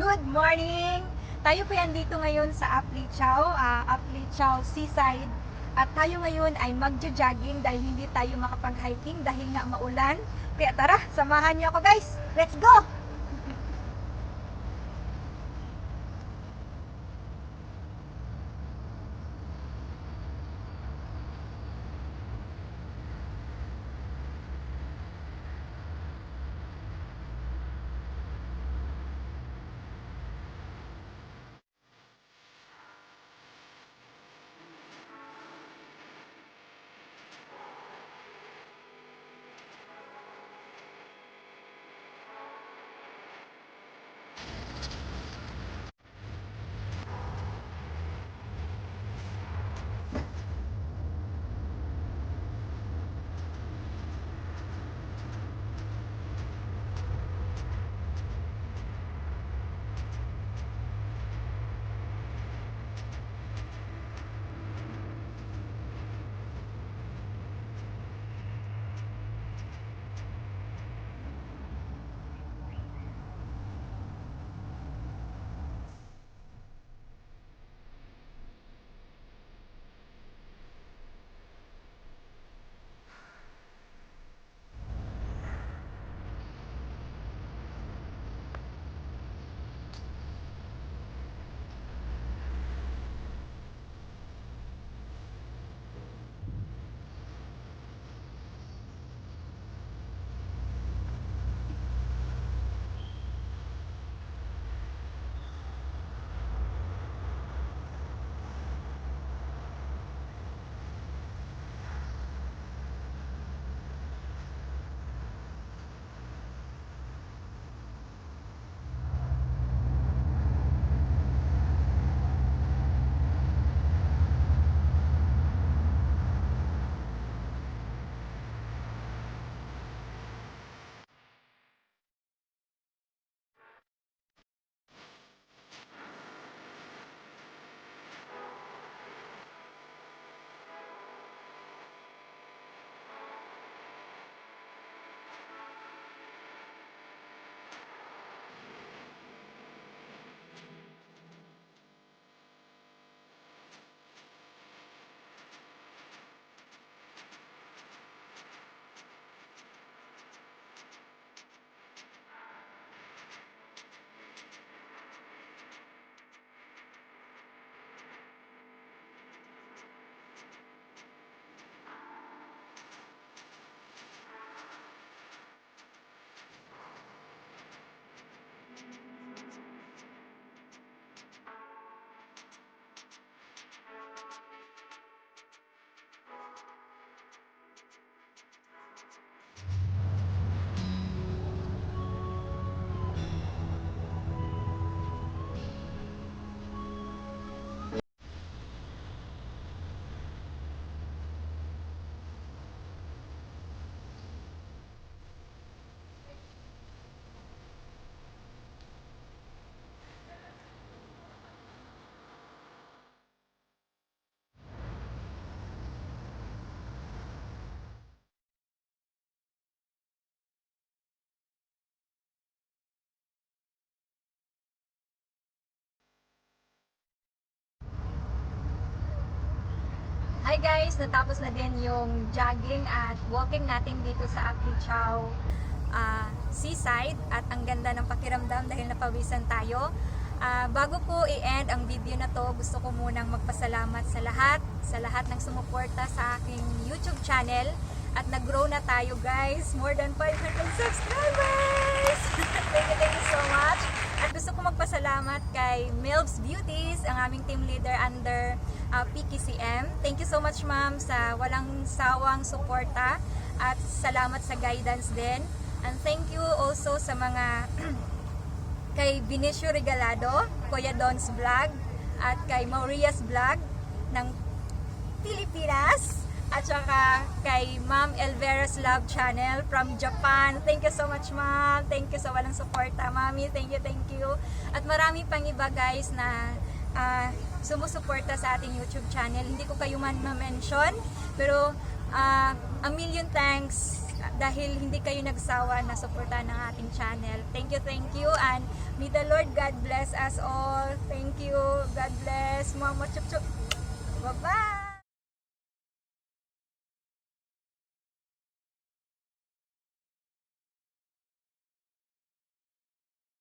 Good morning! Tayo po yan dito ngayon sa Aplichao Seaside. At tayo ngayon ay magja-jogging dahil hindi tayo makapag-hiking dahil nga maulan. Kaya tara, samahan niyo ako guys! Let's go! Hi guys! Natapos na din yung jogging at walking natin dito sa Aplichao Seaside at ang ganda ng pakiramdam dahil napawisan tayo. Bago ko i-end ang video na to, gusto ko munang magpasalamat sa lahat ng sumuporta sa aking YouTube channel at nag-grow na tayo guys, more than 500 subscribers! Thank you so much! At gusto ko magpasalamat kay Milv's Beauties, ang aming team leader under PKCM. Thank you so much ma'am sa walang sawang suporta at salamat sa guidance din. And thank you also sa mga kay Benicio Regalado, Kuya Don's Vlog, at kay Mauria's Vlog ng Pilipinas, at saka kay Ma'am Elvera's Love Channel from Japan. Thank you so much ma'am. Thank you sa walang suporta mami. Thank you. At marami pang iba guys na sumusuporta sa ating YouTube channel. Hindi ko kayo man ma-mention, pero a million thanks dahil hindi kayo nagsawa na suportahan ng ating channel. Thank you and May the Lord God bless us all. Thank you. God bless. Mama chup chup. Bye-bye.